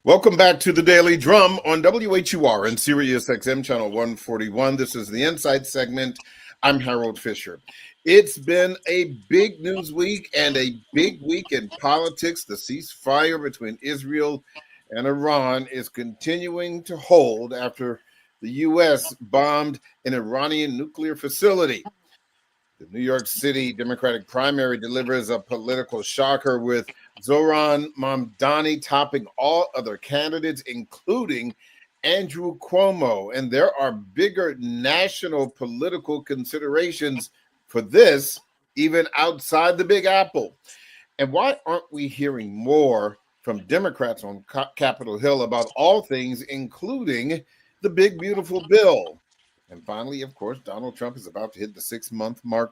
Welcome back to the Daily Drum on WHUR and Sirius XM Channel 141. This is the Insight segment. I'm Harold Fisher. It's been a big news week and a big week in politics. The ceasefire between Israel and Iran is continuing to hold after the U.S. bombed an Iranian nuclear facility. The New York City Democratic primary delivers a political shocker with Zohran Mamdani topping all other candidates, including Andrew Cuomo. And there are bigger national political considerations for this, even outside the Big Apple. And why aren't we hearing more from Democrats on Capitol Hill about all things, including the big, beautiful bill? And finally, of course, Donald Trump is about to hit the 6-month mark.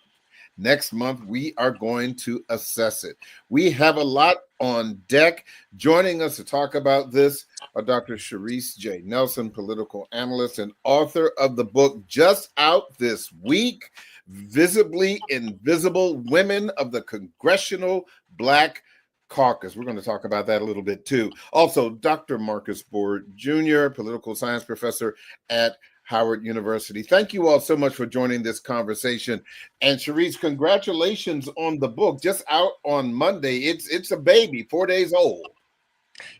Next month, we are going to assess it. We have a lot on deck. Joining us to talk about this are Dr. Sharice J. Nelson, political analyst and author of the book just out this week, Visibly Invisible: Women of the Congressional Black Caucus. We're going to talk about that a little bit too. Also, Dr. Marcus Board Jr., political science professor at Howard University. Thank you all so much for joining this conversation. And Sharice, congratulations on the book, just out on Monday. It's a baby, 4 days old.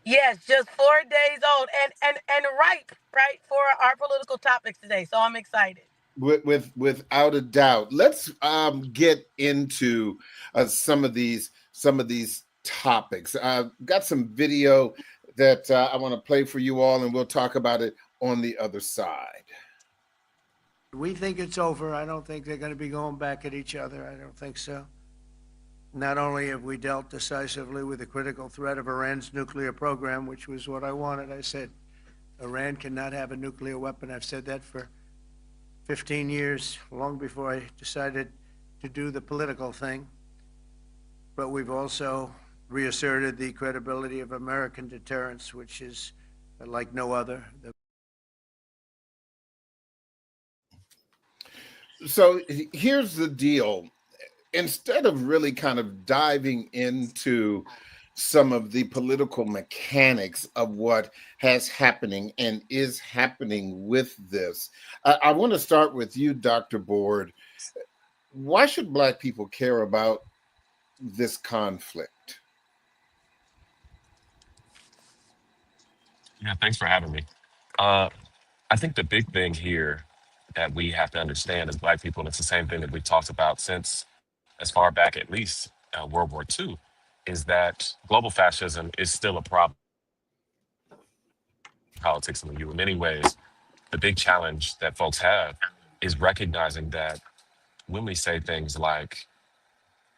Yes, just 4 days old and right for our political topics today. So I'm excited. Without a doubt. Let's get into some of these topics. I've got some video that I want to play for you all, and we'll talk about it on the other side. We think it's over. I don't think they're going to be going back at each other. I don't think so. Not only have we dealt decisively with the critical threat of Iran's nuclear program, which was what I wanted. I said, Iran cannot have a nuclear weapon. I've said that for 15 years, long before I decided to do the political thing. But we've also reasserted the credibility of American deterrence, which is like no other. So here's the deal. Instead of really kind of diving into some of the political mechanics of what has happening and is happening with this, I want to start with you, Dr. Board. Why should Black people care about this conflict? Yeah, thanks for having me. I think the big thing here that we have to understand as Black people, and it's the same thing that we've talked about since as far back at least World War II, is that global fascism is still a problem in politics in the U. In many ways, the big challenge that folks have is recognizing that when we say things like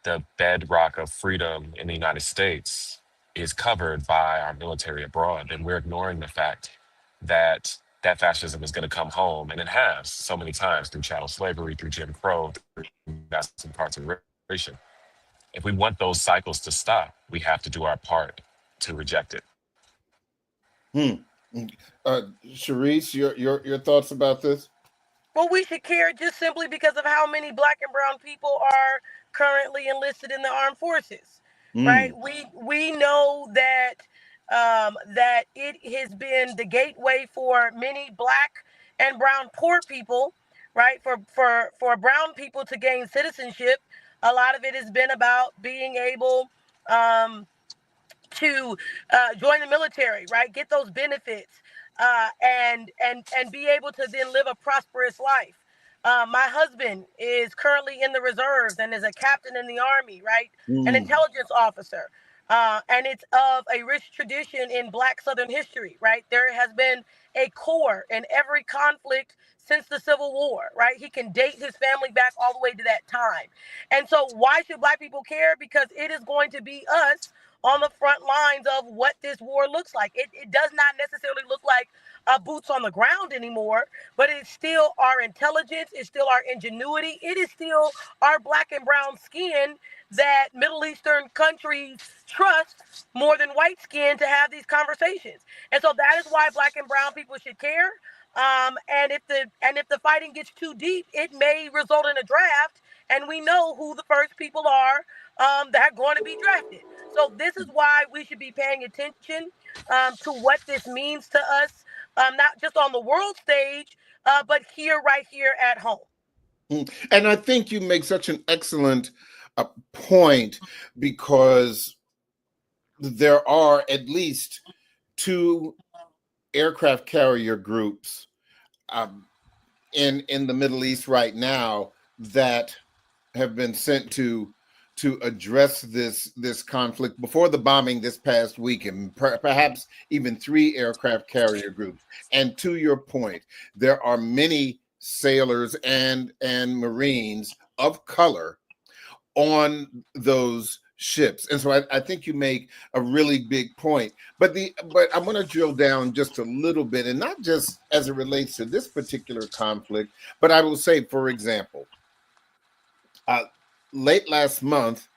the bedrock of freedom in the United States is covered by our military abroad, then we're ignoring the fact that that fascism is going to come home, and it has so many times through chattel slavery, through Jim Crow, through mass incarceration. If we want those cycles to stop, we have to do our part to reject it. Sharice, your thoughts about this? Well, we should care just simply because of how many Black and brown people are currently enlisted in the armed forces, right? We know that that it has been the gateway for many Black and brown poor people, right? For brown people to gain citizenship, a lot of it has been about being able to join the military, right? Get those benefits, and be able to then live a prosperous life. My husband is currently in the reserves and is a captain in the Army, right? An intelligence officer. And it's of a rich tradition in Black Southern history, right? There has been a core in every conflict since the Civil War, right? He can date his family back all the way to that time. And so why should Black people care? Because it is going to be us on the front lines of what this war looks like. It does not necessarily look like boots on the ground anymore, but it's still our intelligence, it's still our ingenuity, it is still our Black and brown skin that Middle Eastern countries trust more than white skin to have these conversations. And so that is why Black and brown people should care. And if the fighting gets too deep, it may result in a draft. And we know who the first people are that are going to be drafted. So this is why we should be paying attention to what this means to us, not just on the world stage, but right here at home. And I think you make such an excellent point, because there are at least two aircraft carrier groups um, in the Middle East right now that have been sent to address this conflict before the bombing this past weekend, perhaps even three aircraft carrier groups. And to your point, there are many sailors and Marines of color on those ships. And so I think you make a really big point. But I'm going to drill down just a little bit, and not just as it relates to this particular conflict, but I will say, for example, late last month,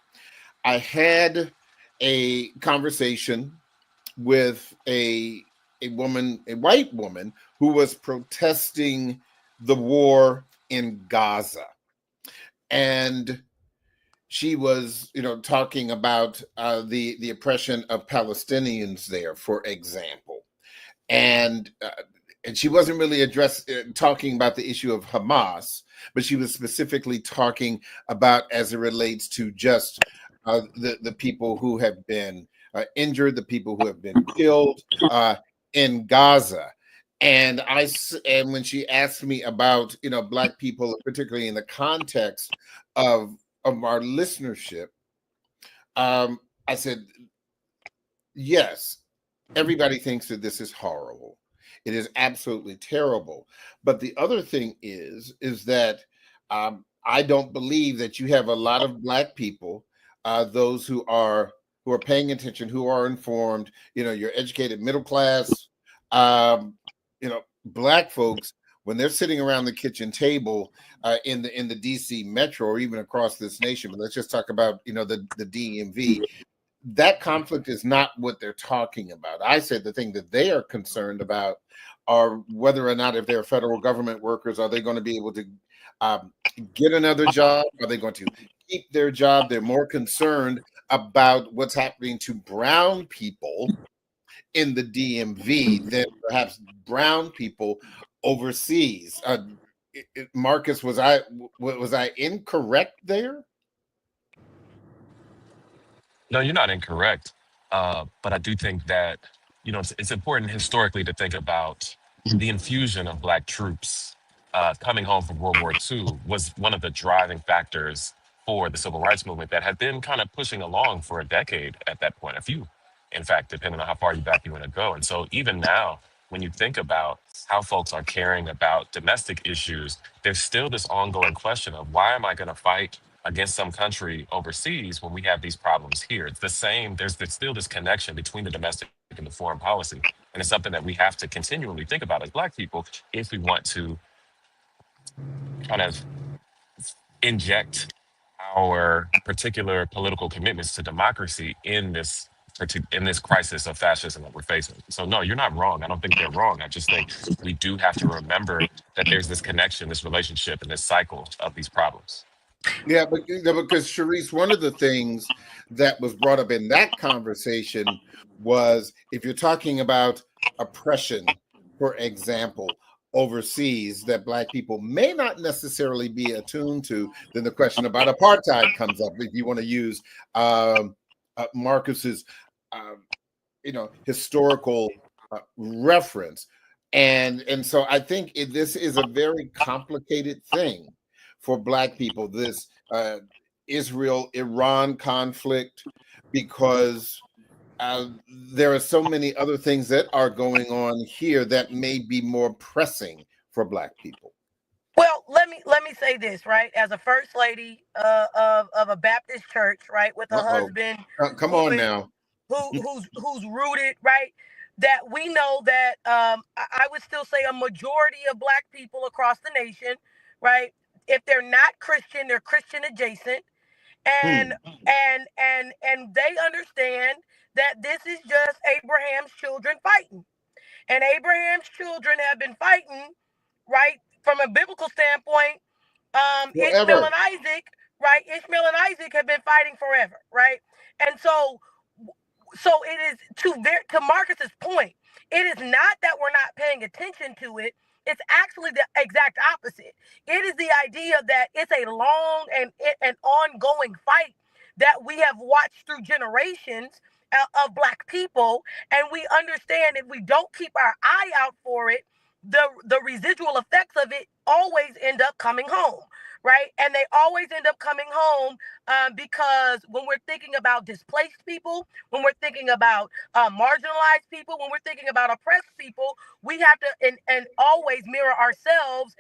I had a conversation with a white woman who was protesting the war in Gaza. And she was, talking about the oppression of Palestinians there, for example, and she wasn't really talking about the issue of Hamas, but she was specifically talking about as it relates to just the people who have been injured, the people who have been killed in Gaza. And when she asked me about Black people, particularly in the context of our listenership, I said, yes, everybody thinks that this is horrible. It is absolutely terrible. But the other thing is that I don't believe that you have a lot of Black people, those who are paying attention, who are informed, you're educated, middle class, Black folks, when they're sitting around the kitchen table in the DC metro, or even across this nation, but let's just talk about the DMV. That conflict is not what they're talking about. I said the thing that they are concerned about are whether or not, if they're federal government workers, are they going to be able to get another job? Are they going to keep their job? They're more concerned about what's happening to brown people in the DMV than perhaps brown people overseas. Marcus, was I incorrect there? No, you're not incorrect. But I do think that, it's important historically to think about the infusion of Black troops coming home from World War II was one of the driving factors for the civil rights movement that had been kind of pushing along for a decade at that point, a few, in fact, depending on how far back you want to go. And so even now, when you think about how folks are caring about domestic issues, there's still this ongoing question of, why am I going to fight against some country overseas when we have these problems here? It's the same. There's still this connection between the domestic and the foreign policy. And it's something that we have to continually think about as Black people if we want to kind of inject our particular political commitments to democracy in this crisis of fascism that we're facing. So no, you're not wrong. I don't think they're wrong. I just think we do have to remember that there's this connection, this relationship, and this cycle of these problems. Yeah, because Sharice, one of the things that was brought up in that conversation was, if you're talking about oppression, for example, overseas, that Black people may not necessarily be attuned to, then the question about apartheid comes up. If you want to use Marcus's, historical reference, and so I think this is a very complicated thing for Black people, this Israel-Iran conflict, because there are so many other things that are going on here that may be more pressing for Black people. Well, let me say this, right? As a first lady of a Baptist church, right, with a husband, come on now, who's rooted, right, that we know that I would still say a majority of Black people across the nation, right, if they're not Christian, they're Christian adjacent, and they understand that this is just Abraham's children fighting, and Abraham's children have been fighting, right, from a biblical standpoint, Ishmael and Isaac right? Ishmael and Isaac have been fighting forever, right? And so it is to Marcus's point. It is not that we're not paying attention to it. It's actually the exact opposite. It is the idea that it's a long and an ongoing fight that we have watched through generations of Black people, and we understand if we don't keep our eye out for it, the residual effects of it always end up coming home, right? And they always end up coming home because when we're thinking about displaced people, when we're thinking about marginalized people, when we're thinking about oppressed people, we have to and always mirror ourselves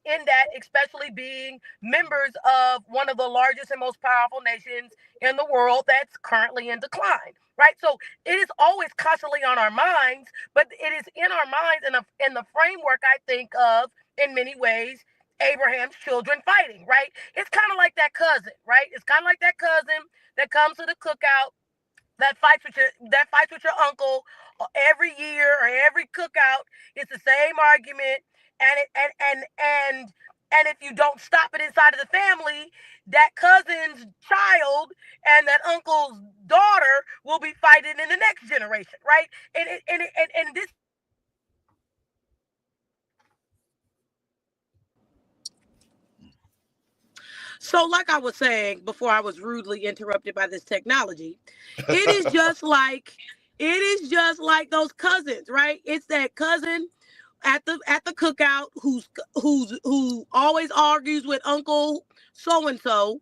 in that, especially being members of one of the largest and most powerful nations in the world that's currently in decline, right? So it is always constantly on our minds, but it is in our minds in the framework I think of in many ways Abraham's children fighting, right? It's kind of like that cousin, right? It's kind of like that cousin that comes to the cookout that fights with your uncle every year or every cookout. It's the same argument, and if you don't stop it inside of the family, that cousin's child and that uncle's daughter will be fighting in the next generation, right? And this. So, like I was saying before I was rudely interrupted by this technology, it is just like those cousins, right? It's that cousin at the cookout who always argues with Uncle so and so,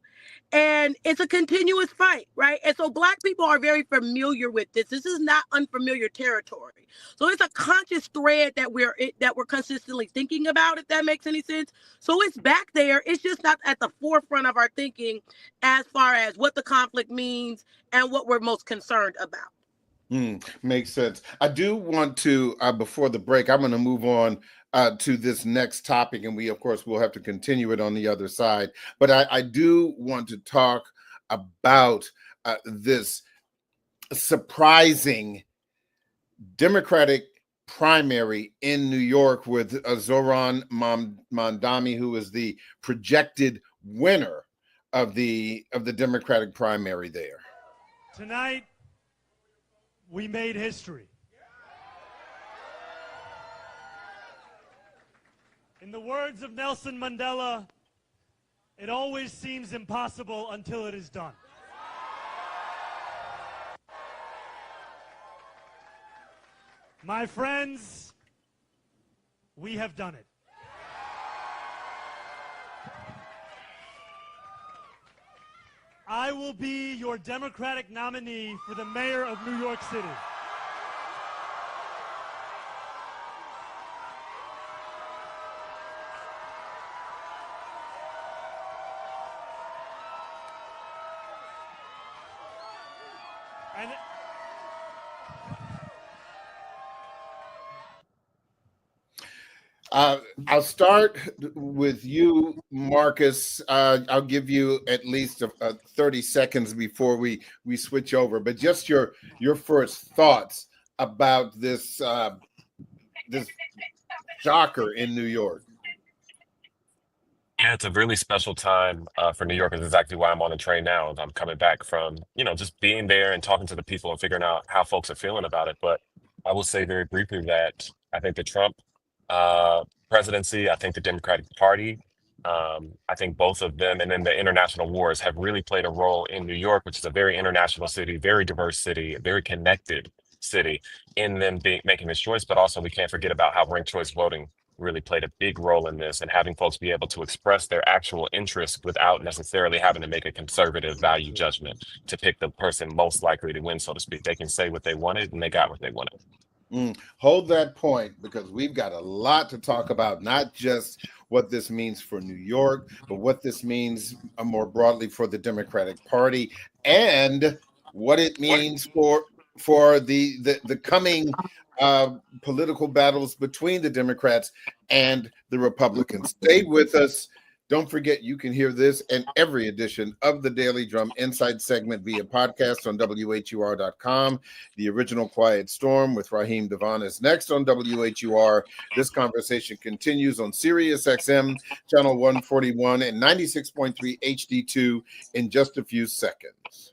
and it's a continuous fight, right? And so Black people are very familiar with this. This is not unfamiliar territory. So it's a conscious thread that we're consistently thinking about, if that makes any sense. So it's back there. It's just not at the forefront of our thinking as far as what the conflict means and what we're most concerned about. Makes sense. I do want to, before the break, I'm going to move on to this next topic, and we, of course, will have to continue it on the other side. But I do want to talk about this surprising Democratic primary in New York with Zohran Mamdani, who is the projected winner of the Democratic primary there. Tonight, we made history. In the words of Nelson Mandela, it always seems impossible until it is done. My friends, we have done it. I will be your Democratic nominee for the mayor of New York City. And I'll start with you, Marcus. I'll give you at least 30 seconds before we switch over. But just your first thoughts about this this shocker in New York. Yeah, it's a really special time for New York. It's exactly why I'm on the train now. I'm coming back from, just being there and talking to the people and figuring out how folks are feeling about it. But I will say very briefly that I think the Trump presidency, I think the Democratic Party, I think both of them, and then the international wars have really played a role in New York, which is a very international city, very diverse city, a very connected city, in them making this choice. But also we can't forget about how ranked choice voting really played a big role in this, and having folks be able to express their actual interests without necessarily having to make a conservative value judgment to pick the person most likely to win, so to speak. They can say what they wanted and they got what they wanted. Hold that point, because we've got a lot to talk about, not just what this means for New York, but what this means more broadly for the Democratic Party, and what it means for the coming political battles between the Democrats and the Republicans. Stay with us. Don't forget, you can hear this and every edition of the Daily Drum Insight segment via podcast on WHUR.com. The original Quiet Storm with Raheem Devon is next on WHUR. This conversation continues on Sirius XM, channel 141 and 96.3 HD2 in just a few seconds.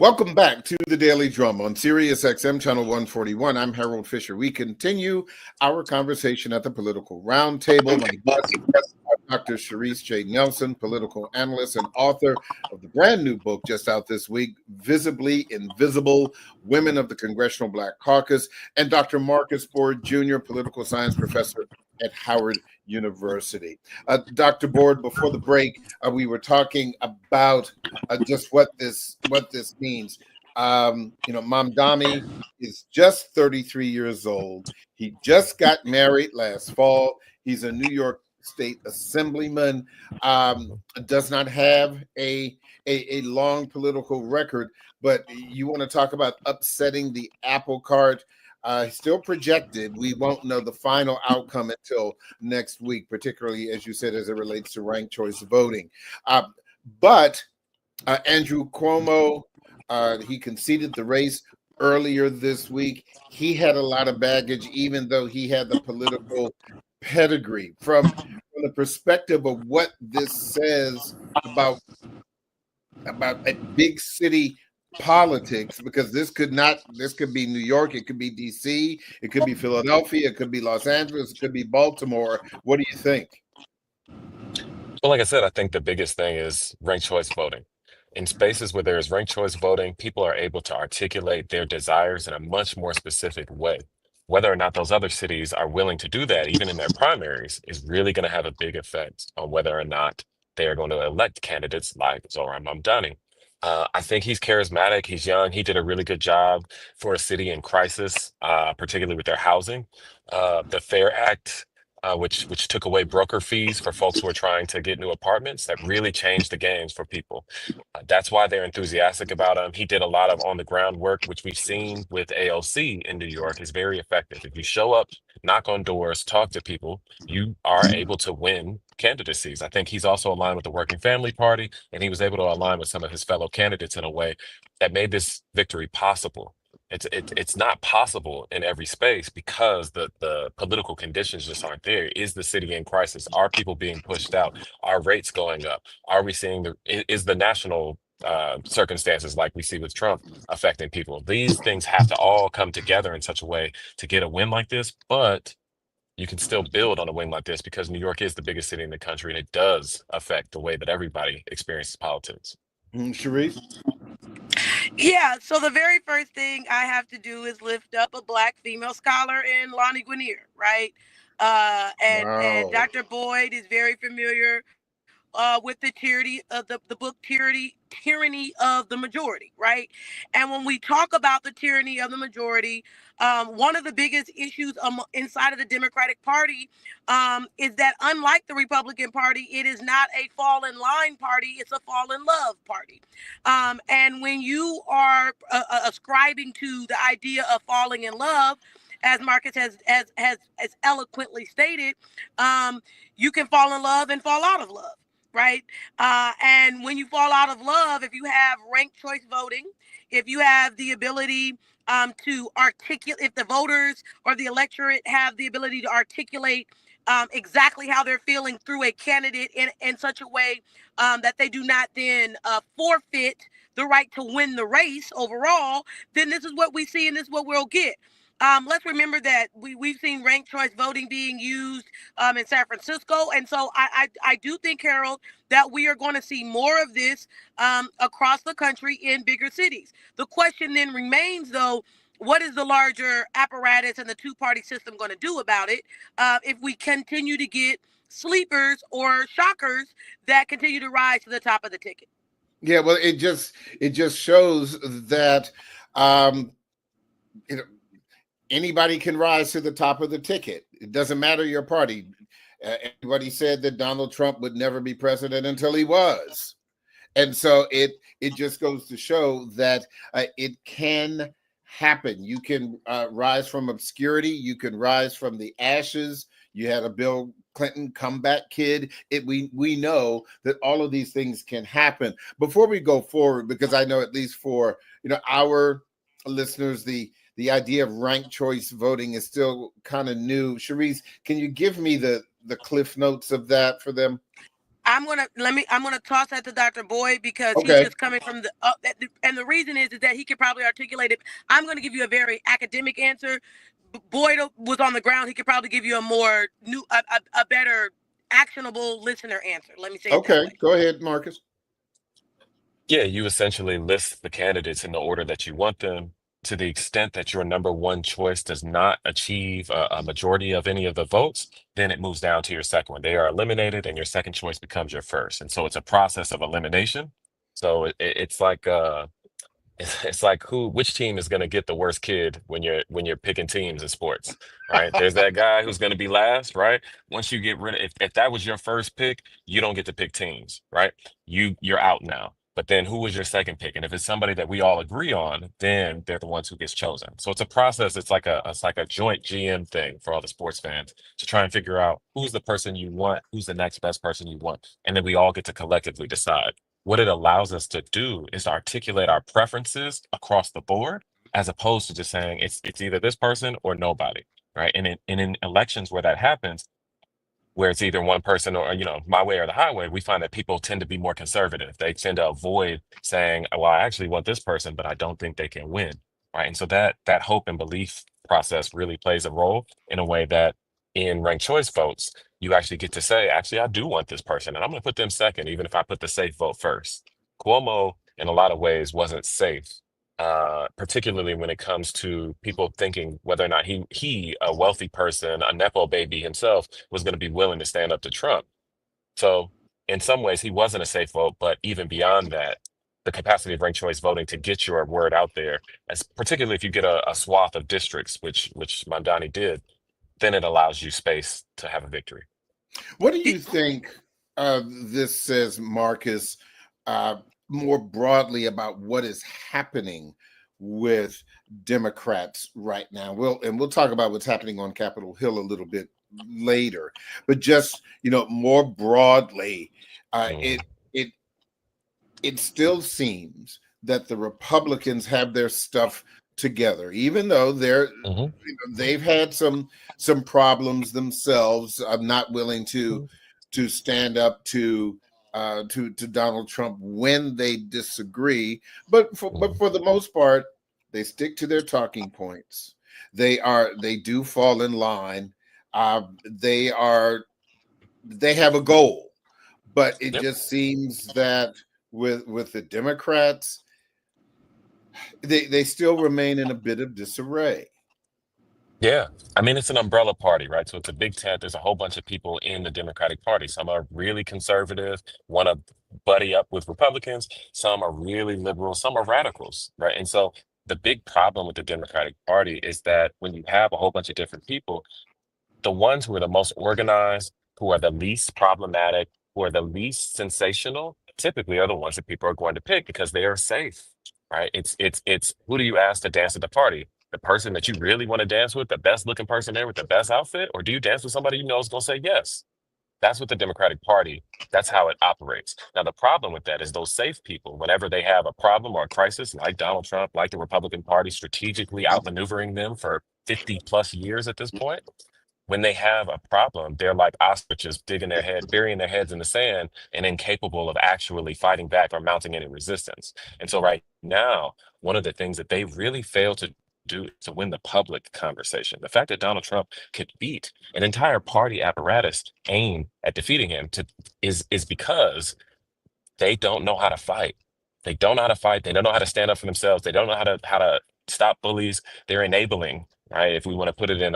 Welcome back to the Daily Drum on Sirius XM channel 141. I'm Harold Fisher. We continue our conversation at the Political Roundtable. My guest is Dr. Sharice J. Nelson, political analyst and author of the brand new book just out this week, Visibly Invisible: Women of the Congressional Black Caucus, and Dr. Marcus Board Jr., political science professor at Howard University. Dr. Board, before the break, we were talking about just what this means. Mamdani is just 33 years old. He just got married last fall. He's a New York State assemblyman, does not have a long political record, but you want to talk about upsetting the apple cart. Still projected. We won't know the final outcome until next week, particularly, as you said, as it relates to ranked choice voting. But Andrew Cuomo, he conceded the race earlier this week. He had a lot of baggage, even though he had the political pedigree. From the perspective of what this says about a big city politics, because this could be New York, it could be DC, it could be Philadelphia, it could be Los Angeles, it could be Baltimore. What do you think? Well, like I said, I think the biggest thing is ranked choice voting. In spaces where there is ranked choice voting, people are able to articulate their desires in a much more specific way. Whether or not those other cities are willing to do that, even in their primaries, is really going to have a big effect on whether or not they are going to elect candidates like Zohran Mamdani. I think he's charismatic. He's young. He did a really good job for a city in crisis, particularly with their housing. The FAIR Act, which took away broker fees for folks who are trying to get new apartments, that really changed the games for people. That's why they're enthusiastic about him. He did a lot of on-the-ground work, which we've seen with AOC in New York is very effective. If you show up, knock on doors, talk to people, you are able to win candidacies. I think he's also aligned with the Working Family Party, and he was able to align with some of his fellow candidates in a way that made this victory possible. It's not possible in every space because the political conditions just aren't there. Is the city in crisis? Are people being pushed out? Are rates going up? Are we seeing is the national circumstances like we see with Trump affecting people? These things have to all come together in such a way to get a win like this, but you can still build on a win like this because New York is the biggest city in the country, and it does affect the way that everybody experiences politics. Sharice? Yeah, so the very first thing I have to do is lift up a Black female scholar in Lonnie Guinier, right? And Dr. Boyd is very familiar with the tyranny of the book Tyranny of the Majority, right? And when we talk about the tyranny of the majority, one of the biggest issues inside of the Democratic Party is that unlike the Republican Party, it is not a fall in line party, it's a fall in love party. And when you are ascribing to the idea of falling in love, as Marcus has eloquently stated, you can fall in love and fall out of love. Right. And when you fall out of love, if you have ranked choice voting, if you have the ability to articulate, if the voters or the electorate have the ability to articulate exactly how they're feeling through a candidate in such a way that they do not then forfeit the right to win the race overall, then this is what we see and this is what we'll get. Let's remember that we've seen ranked choice voting being used in San Francisco. And so I do think, Harold, that we are going to see more of this across the country in bigger cities. The question then remains, though, what is the larger apparatus and the two-party system going to do about it if we continue to get sleepers or shockers that continue to rise to the top of the ticket? Yeah, well, it just shows that anybody can rise to the top of the ticket. It doesn't matter your party. Everybody said that Donald Trump would never be president until he was. And so it just goes to show that it can happen. You can rise from obscurity. You can rise from the ashes. You had a bill Clinton comeback kid. We know that all of these things can happen. Before we go forward, because I know at least for our listeners, the idea of ranked choice voting is still kind of new. Sharice, can you give me the cliff notes of that for them? I'm gonna toss that to Dr. Boyd because he's Okay. just coming from and the reason is that he could probably articulate it. I'm going to give you a very academic answer. Boyd was on the ground. He could probably give you a more a better actionable listener answer. Let me say it that Okay, way. go ahead, Marcus. Yeah, you essentially list the candidates in the order that you want them. To the extent that your number one choice does not achieve a majority of any of the votes, then it moves down to your second one. They are eliminated, and your second choice becomes your first. And so it's a process of elimination. So it's like it's like which team is going to get the worst kid when you're picking teams in sports, right? There's that guy who's going to be last, right? Once you get rid of, if that was your first pick, you don't get to pick teams, right? You're out now. But then who was your second pick? And if it's somebody that we all agree on, then they're the ones who gets chosen. So it's a process. It's like a joint GM thing for all the sports fans to try and figure out who's the person you want, who's the next best person you want, and then we all get to collectively decide. What it allows us to do is to articulate our preferences across the board, as opposed to just saying it's either this person or nobody, right? And in elections where that happens, where it's either one person or my way or the highway, we find that people tend to be more conservative. They tend to avoid saying, well, I actually want this person, but I don't think they can win, right? And so that hope and belief process really plays a role in a way that in ranked choice votes, you actually get to say, actually, I do want this person, and I'm going to put them second, even if I put the safe vote first. Cuomo, in a lot of ways, wasn't safe, particularly when it comes to people thinking whether or not he, a wealthy person, a nepo baby himself, was going to be willing to stand up to Trump. So in some ways, he wasn't a safe vote, but even beyond that, the capacity of ranked choice voting to get your word out there, as particularly if you get a swath of districts, which Mamdani did, then it allows you space to have a victory. What do you think this says, Marcus, more broadly about what is happening with Democrats right now? We'll talk about what's happening on Capitol Hill a little bit later, but just more broadly, it still seems that the Republicans have their stuff together, even though they've had some problems themselves. I'm not willing to stand up to Donald Trump when they disagree, but for the most part, they stick to their talking points. They do fall in line. They have a goal, but it just seems that with the Democrats, they still remain in a bit of disarray. Yeah. I mean, it's an umbrella party, right? So it's a big tent. There's a whole bunch of people in the Democratic Party. Some are really conservative, want to buddy up with Republicans. Some are really liberal. Some are radicals, right? And so the big problem with the Democratic Party is that when you have a whole bunch of different people, the ones who are the most organized, who are the least problematic, who are the least sensational, typically are the ones that people are going to pick because they are safe, right? It's who do you ask to dance at the party? The person that you really want to dance with, the best looking person there with the best outfit, or do you dance with somebody you know is going to say yes? That's what the Democratic Party, that's how it operates. Now, the problem with that is those safe people, whenever they have a problem or a crisis, like Donald Trump, like the Republican Party, strategically outmaneuvering them for 50 plus years at this point, when they have a problem, they're like ostriches burying their heads in the sand and incapable of actually fighting back or mounting any resistance. And so right now, one of the things that they really fail to do to win the public conversation. The fact that Donald Trump could beat an entire party apparatus aimed at defeating him is because they don't know how to fight. They don't know how to fight. They don't know how to stand up for themselves. They don't know how to stop bullies. They're enabling, right? If we want to put it in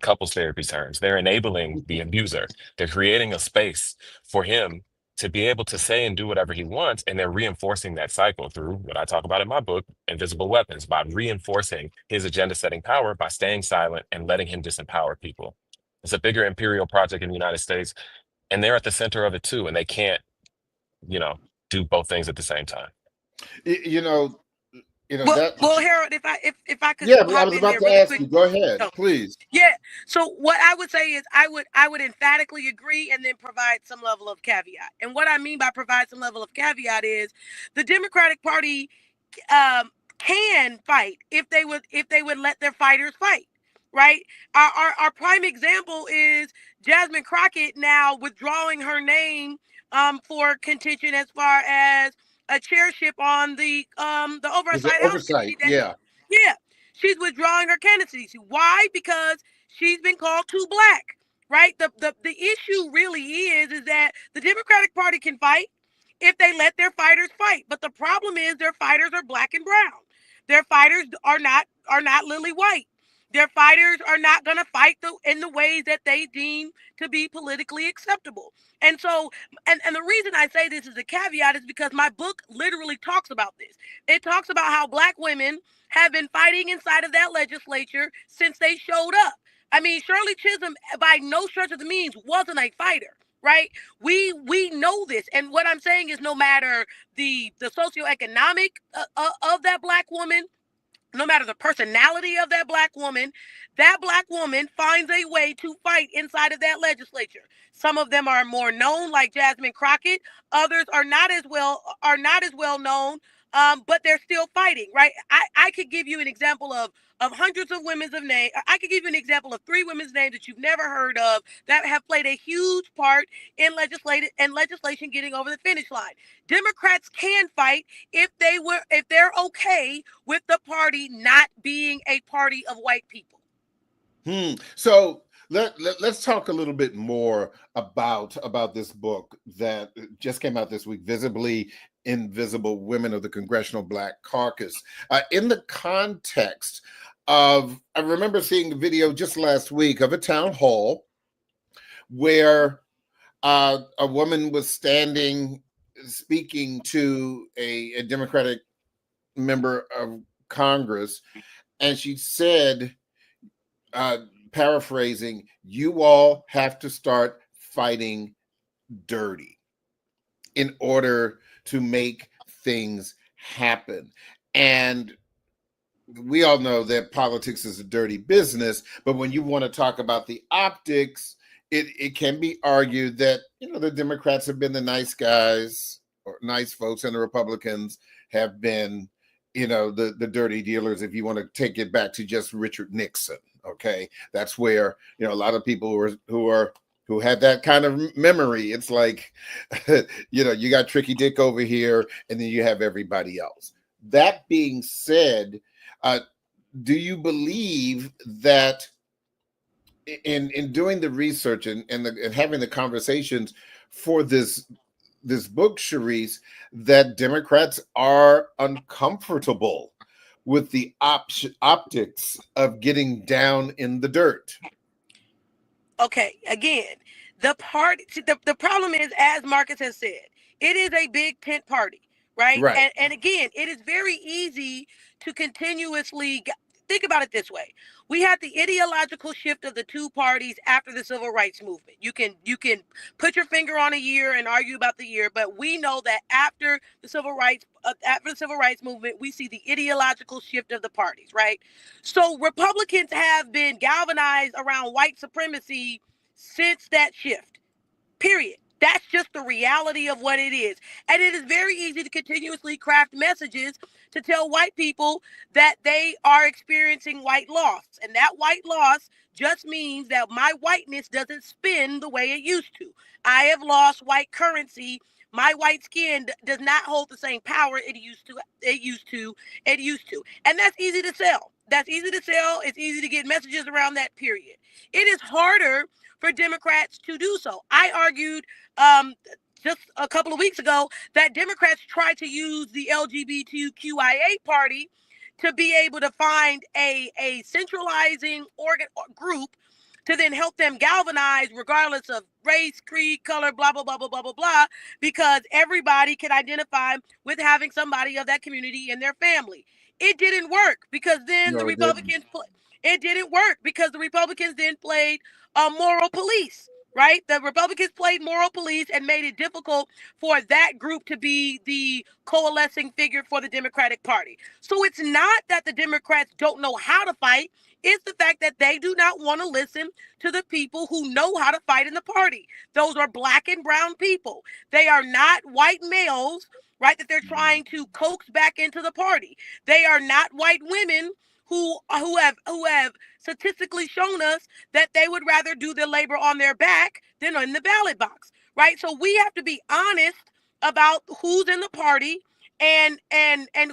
couples therapy terms, they're enabling the abuser. They're creating a space for him to be able to say and do whatever he wants, and they're reinforcing that cycle through what I talk about in my book, Invisible Weapons, by reinforcing his agenda-setting power by staying silent and letting him disempower people. It's a bigger imperial project in the United States, and they're at the center of it too, and they can't do both things at the same time. You know, Well, Harold, if I could Yeah, I hop was in about there to really ask quick. you. Go ahead, Oh, please. yeah. So what I would say is I would emphatically agree and then provide some level of caveat. And what I mean by provide some level of caveat is the Democratic Party can fight if they would let their fighters fight. Right. Our prime example is Jasmine Crockett now withdrawing her name for contention as far as a chairship on the Is it Oversight House oversight? Committee. Yeah. Yeah, she's withdrawing her candidacy. Why? Because she's been called too black. Right. The issue really is that the Democratic Party can fight if they let their fighters fight. But the problem is their fighters are black and brown. Their fighters are not lily white. Their fighters are not going to fight in the ways that they deem to be politically acceptable. And so, and the reason I say this is a caveat is because my book literally talks about this. It talks about how black women have been fighting inside of that legislature since they showed up. I mean, Shirley Chisholm, by no stretch of the means, wasn't a fighter, right? We know this, and what I'm saying is, no matter the socioeconomic of that black woman, no matter the personality of that black woman finds a way to fight inside of that legislature. Some of them are more known, like Jasmine Crockett. Others are not as well known, but they're still fighting, right? I could give you an example of hundreds of women's of name. I could give you an example of 3 women's names that you've never heard of that have played a huge part in legislation getting over the finish line. Democrats can fight if they're okay with the party not being a party of white people. So let's talk a little bit more about this book that just came out this week, Visibly Invisible Women of the Congressional Black Caucus. In the context of, I remember seeing a video just last week of a town hall where a woman was speaking to a Democratic member of Congress, and she said, paraphrasing, "You all have to start fighting dirty in order to make things happen." And we all know that politics is a dirty business, but when you want to talk about the optics, it can be argued that, the Democrats have been the nice guys or nice folks, and the Republicans have been, the dirty dealers, if you want to take it back to just Richard Nixon. Okay, that's where, a lot of people who have that kind of memory, it's like, you got Tricky Dick over here, and then you have everybody else. That being said, do you believe that in doing the research and having the conversations for this book, Sharice, that Democrats are uncomfortable with the optics of getting down in the dirt? Okay, again, the problem is, as Marcus has said, it is a big tent party, right? And again, it is very easy to continuously think about it this way. We had the ideological shift of the two parties after the civil rights movement. You can put your finger on a year and argue about the year, but we know that after the civil rights movement, we see the ideological shift of the parties, right? So Republicans have been galvanized around white supremacy since that shift. Period. That's just the reality of what it is. And it is very easy to continuously craft messages to tell white people that they are experiencing white loss. And that white loss just means that my whiteness doesn't spin the way it used to. I have lost white currency. My white skin does not hold the same power it used to. And that's easy to sell. It's easy to get messages around that, period. It is harder for Democrats to do so. I argued just a couple of weeks ago that Democrats tried to use the LGBTQIA party to be able to find a centralizing group to then help them galvanize regardless of race, creed, color, blah, blah, blah, blah, blah, blah, blah, because everybody can identify with having somebody of that community in their family. It didn't work because then the Republicans then played moral police, right? The Republicans played moral police and made it difficult for that group to be the coalescing figure for the Democratic Party. So it's not that the Democrats don't know how to fight. It's the fact that they do not want to listen to the people who know how to fight in the party. Those are black and brown people. They are not white males, right, that they're trying to coax back into the party. They are not white women who have statistically shown us that they would rather do the labor on their back than in the ballot box, right? So we have to be honest about who's in the party and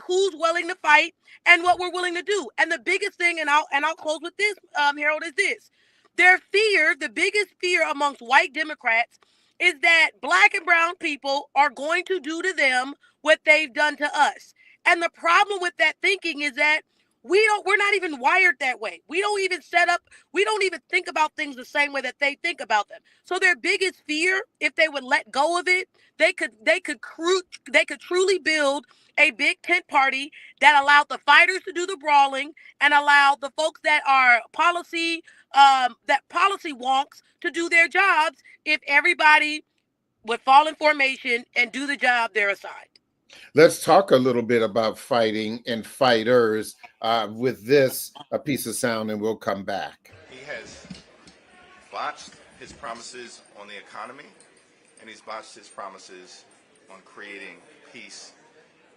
who's willing to fight and what we're willing to do. And the biggest thing, and I'll close with this, Harold, is this: the biggest fear amongst white Democrats is that black and brown people are going to do to them what they've done to us. And the problem with that thinking is that we're not even wired that way. We don't even think about things the same way that they think about them. So their biggest fear, if they would let go of it, they could truly build a big tent party that allowed the fighters to do the brawling and allowed the folks that are policy wonks to do their jobs if everybody would fall in formation and do the job they're assigned. Let's talk a little bit about fighting and fighters with this a piece of sound, and we'll come back. He has botched his promises on the economy, and he's botched his promises on creating peace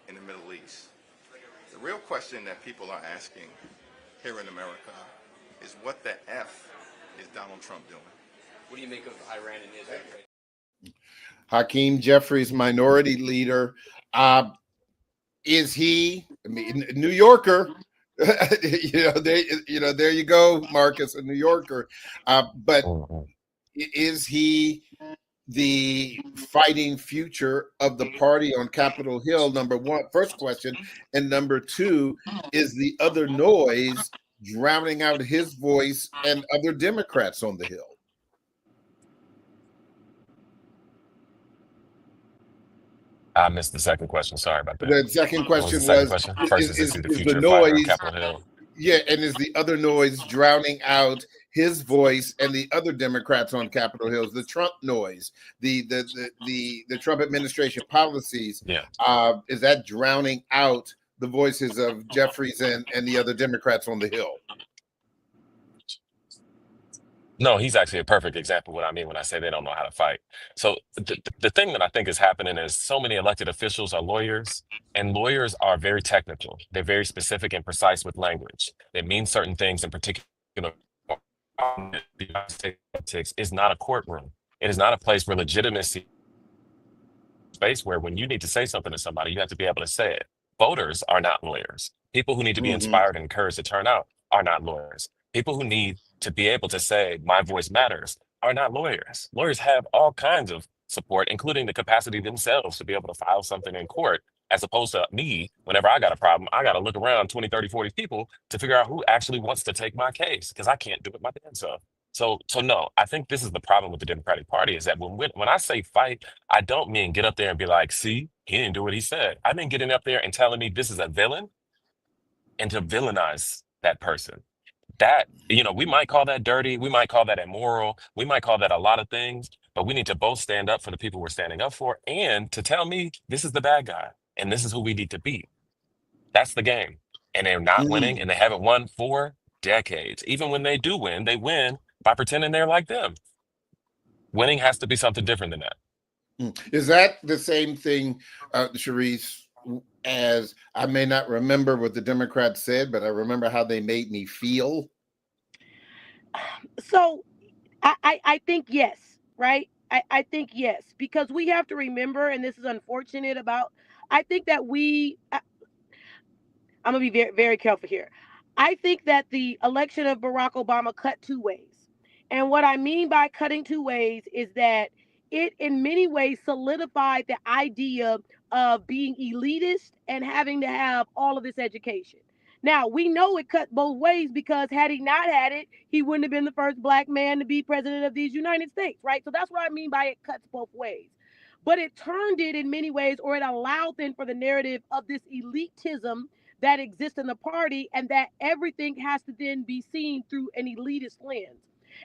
in the Middle East. The real question that people are asking here in America is, what the F is Donald Trump doing? What do you make of Iran and Israel? Hakeem Jeffries, minority leader. Is he, I mean, New Yorker? There you go, Marcus, a New Yorker. But is he the fighting future of the party on Capitol Hill? Number one, first question. And number two, is the other noise drowning out his voice and other Democrats on the Hill? I missed the second question. Sorry about that. The second question was, First, is the future the of fighter on noise, Capitol Hill? yeah, and is the other noise drowning out his voice and the other Democrats on Capitol Hill? The Trump noise, the Trump administration policies, is that drowning out the voices of Jeffries and the other Democrats on the Hill? No, he's actually a perfect example of what I mean when I say they don't know how to fight. So the thing that I think is happening is so many elected officials are lawyers, and lawyers are very technical. They're very specific and precise with language. They mean certain things in particular. The United States politics is not a courtroom. It is not a place where legitimacy space where when you need to say something to somebody, you have to be able to say it. Voters are not lawyers. People who need to be inspired and encouraged to turn out are not lawyers. People who need to be able to say, my voice matters, are not lawyers. Lawyers have all kinds of support, including the capacity themselves to be able to file something in court, as opposed to me, whenever I got a problem, I got to look around 20, 30, 40 people to figure out who actually wants to take my case, because I can't do it my damn self. So no, I think this is the problem with the Democratic Party, is that when I say fight, I don't mean get up there and be like, see, he didn't do what he said. I mean getting up there and telling me this is a villain and to villainize that person. That, we might call that dirty. We might call that immoral. We might call that a lot of things, but we need to both stand up for the people we're standing up for and to tell me this is the bad guy and this is who we need to beat. That's the game. And they're not winning, and they haven't won for decades. Even when they do win, they win by pretending they're like them. Winning has to be something different than that. Is that the same thing, Sharice, as I may not remember what the Democrats said, but I remember how they made me feel? So I think yes, right? I think yes, because we have to remember, and this is unfortunate I think that I'm going to be very, very careful here. I think that the election of Barack Obama cut two ways. And what I mean by cutting two ways is that it in many ways solidified the idea of being elitist and having to have all of this education. Now, we know it cut both ways, because had he not had it, he wouldn't have been the first black man to be president of these United States, right? So that's what I mean by it cuts both ways. But it turned it in many ways, or it allowed then for the narrative of this elitism that exists in the party, and that everything has to then be seen through an elitist lens.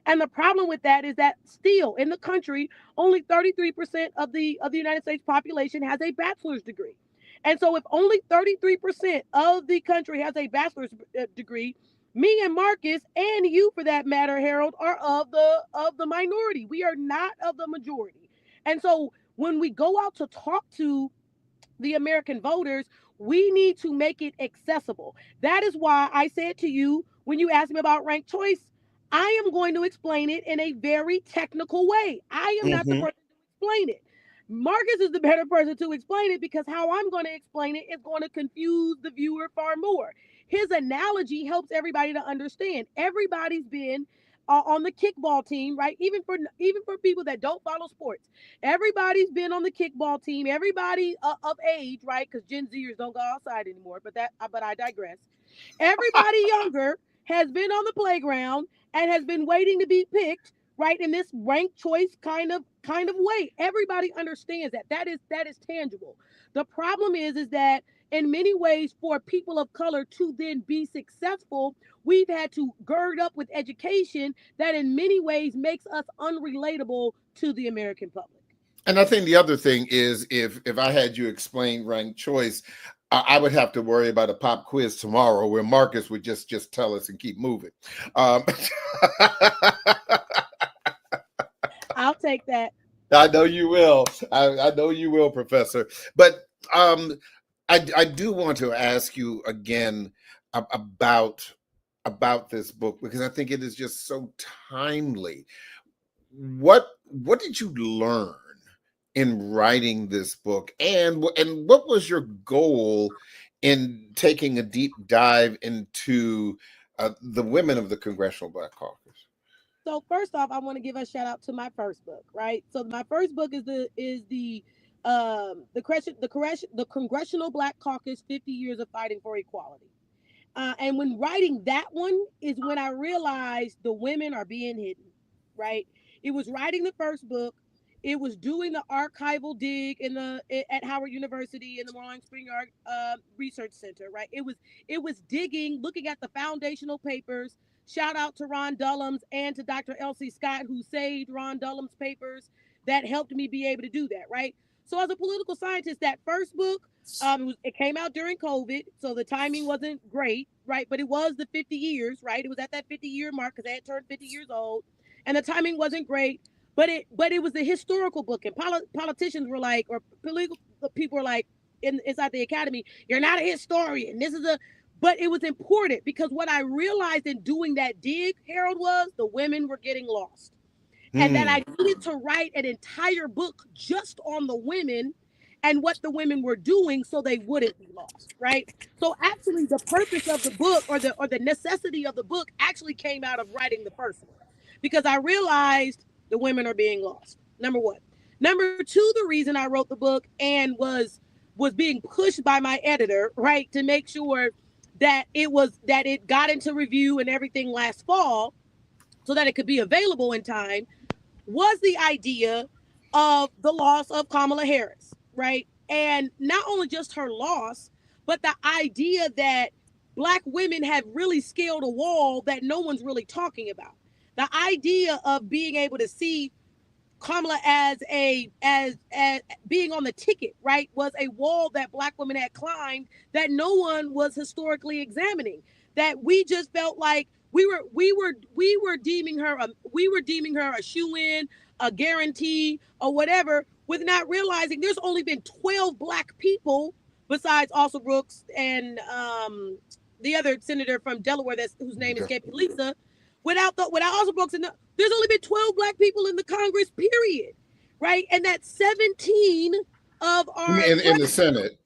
And the problem with that is that still in the country, only 33% of the United States population has a bachelor's degree. And so if only 33% of the country has a bachelor's degree, me and Marcus and you for that matter, Harold, are of the minority. We are not of the majority. And so when we go out to talk to the American voters, we need to make it accessible. That is why I said to you when you asked me about ranked choice, I am going to explain it in a very technical way. I am not the person to explain it. Marcus is the better person to explain it because how I'm going to explain it is going to confuse the viewer far more. His analogy helps everybody to understand. Everybody's been on the kickball team, right? Even for people that don't follow sports, everybody's been on the kickball team. Everybody of age, right? Because Gen Zers don't go outside anymore. But I digress. Everybody younger has been on the playground and has been waiting to be picked, right? In this ranked choice kind of way. Everybody understands that. That is tangible. The problem is that in many ways, for people of color to then be successful, we've had to gird up with education that in many ways makes us unrelatable to the American public. And I think the other thing is if I had you explain ranked choice, I would have to worry about a pop quiz tomorrow where Marcus would just tell us and keep moving. I'll take that. I know you will. I know you will, Professor. But I do want to ask you again about this book because I think it is just so timely. What did you learn in writing this book, and what was your goal in taking a deep dive into the women of the Congressional Black Caucus? So first off, I want to give a shout out to my first book, right? So my first book is the Congressional Black Caucus 50 Years of Fighting for Equality. And when writing that one is when I realized the women are being hidden, right? It was writing the first book. It was doing the archival dig at Howard University in the Roaring Spring Yard Research Center, right? It was digging, looking at the foundational papers. Shout out to Ron Dulhams and to Dr. Elsie Scott, who saved Ron Dulhams' papers that helped me be able to do that, right? So as a political scientist, that first book, it came out during COVID, so the timing wasn't great, right? But it was the 50 years, right? It was at that 50-year mark because I had turned 50 years old, and the timing wasn't great. But it was a historical book, and politicians were like, or political people were like, inside the academy, you're not a historian. But it was important because what I realized in doing that dig, Harold, was the women were getting lost. And that I needed to write an entire book just on the women and what the women were doing so they wouldn't be lost, right? So actually the purpose of the book or the necessity of the book actually came out of writing the first one because I realized the women are being lost, number one. Number two, the reason I wrote the book and was being pushed by my editor, right, to make sure that it got into review and everything last fall so that it could be available in time, was the idea of the loss of Kamala Harris, right? And not only just her loss, but the idea that Black women have really scaled a wall that no one's really talking about. The idea of being able to see Kamala as being on the ticket, right, was a wall that Black women had climbed that no one was historically examining. That we just felt like we were deeming her a shoo-in, a guarantee, or whatever, with not realizing there's only been 12 Black people besides Alsa Brooks and the other senator from Delaware whose name escaped me, Lisa. Without Alsa Brooks, there's only been 12 Black people in the Congress, period, right? And that's 17 of our in the Senate.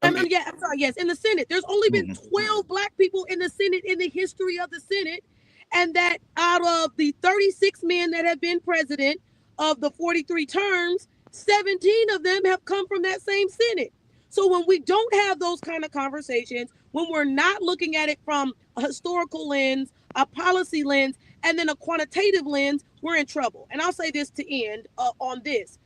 I'm sorry. Yes, in the Senate, there's only been 12 Black people in the Senate in the history of the Senate, and that out of the 36 men that have been president of the 43 terms, 17 of them have come from that same Senate. So when we don't have those kind of conversations, when we're not looking at it from a historical lens, a policy lens, and then a quantitative lens, we're in trouble. And I'll say this to end on this.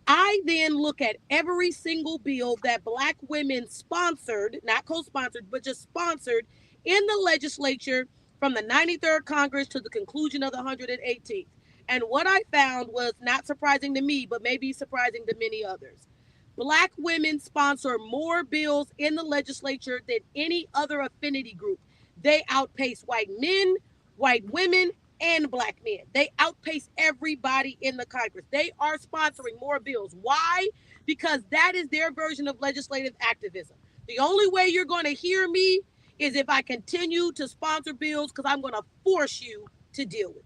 I then look at every single bill that Black women sponsored, not co-sponsored, but just sponsored in the legislature from the 93rd Congress to the conclusion of the 118th. And what I found was not surprising to me, but maybe surprising to many others. Black women sponsor more bills in the legislature than any other affinity group. They outpace white men, white women, and black men. They outpace everybody in the Congress. They are sponsoring more bills. Why? Because that is their version of legislative activism. The only way you're going to hear me is if I continue to sponsor bills, because I'm going to force you to deal with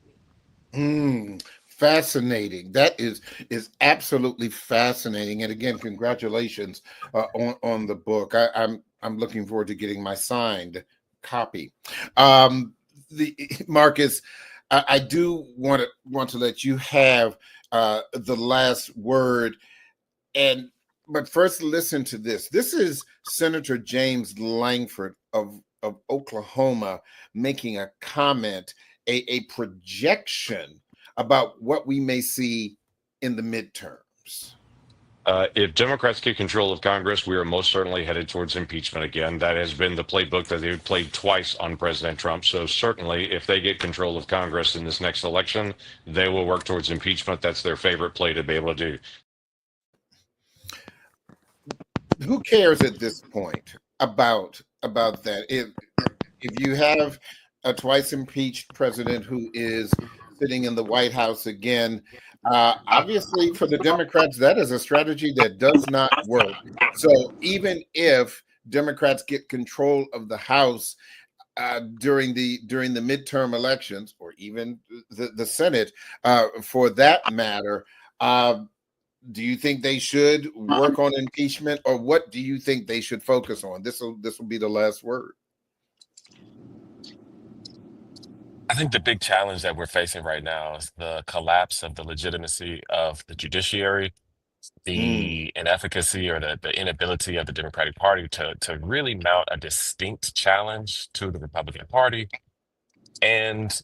me. Fascinating. That is absolutely fascinating. And again, congratulations on the book. I'm looking forward to getting my signed copy. Marcus, I do want to let you have the last word. But first, listen to this. This is Senator James Langford of Oklahoma making a comment, a projection about what we may see in the midterms. If Democrats get control of Congress, we are most certainly headed towards impeachment again. That has been the playbook that they've played twice on President Trump. So certainly, if they get control of Congress in this next election, they will work towards impeachment. That's their favorite play to be able to do. Who cares at this point about that? If you have a twice impeached president who is sitting in the White House again, obviously for the Democrats, that is a strategy that does not work. So even if Democrats get control of the House during the midterm elections, or even the Senate, for that matter, do you think they should work on impeachment, or what do you think they should focus on? This will be the last word. I think the big challenge that we're facing right now is the collapse of the legitimacy of the judiciary, the inefficacy or the inability of the Democratic Party to really mount a distinct challenge to the Republican Party. And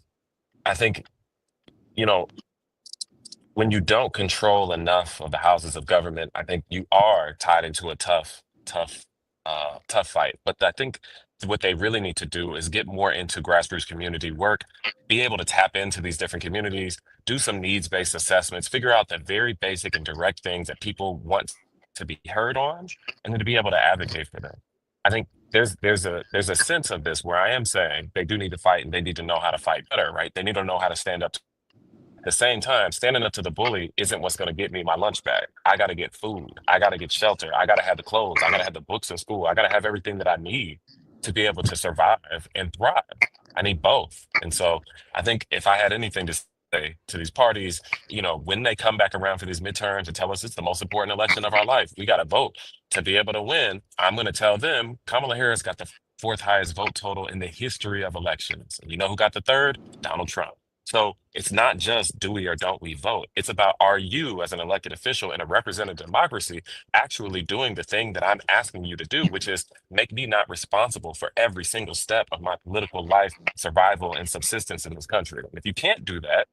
I think, when you don't control enough of the houses of government, I think you are tied into a tough fight. But I think what they really need to do is get more into grassroots community work, be able to tap into these different communities, do some needs-based assessments, figure out the very basic and direct things that people want to be heard on, and then to be able to advocate for them. I think there's a sense of this where I am saying they do need to fight, and they need to know how to fight better, right? They need to know how to stand up. At the same time, standing up to the bully isn't what's going to get me my lunch bag. I got to get food. I got to get shelter. I got to have the clothes. I got to have the books in school. I got to have everything that I need to be able to survive and thrive. I need both. And so I think if I had anything to say to these parties, when they come back around for these midterms and tell us it's the most important election of our life, we got to vote to be able to win. I'm going to tell them Kamala Harris got the fourth highest vote total in the history of elections. And you know who got the third? Donald Trump. So it's not just do we or don't we vote. It's about, are you as an elected official in a representative democracy actually doing the thing that I'm asking you to do, which is make me not responsible for every single step of my political life, survival, and subsistence in this country. And if you can't do that,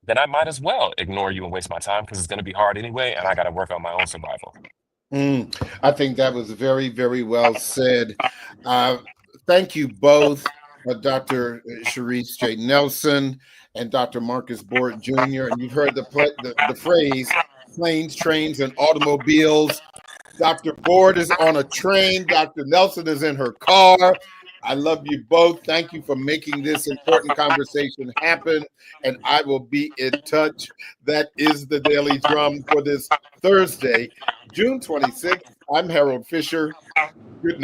then I might as well ignore you and waste my time, because it's going to be hard anyway, and I got to work on my own survival. I think that was very, very well said. Thank you both, Dr. Sharice J. Nelson and Dr. Marcus Bort Jr. And you've heard the phrase, planes, trains, and automobiles. Dr. Bort is on a train. Dr. Nelson is in her car. I love you both. Thank you for making this important conversation happen. And I will be in touch. That is the Daily Drum for this Thursday, June 26th. I'm Harold Fisher. Good night.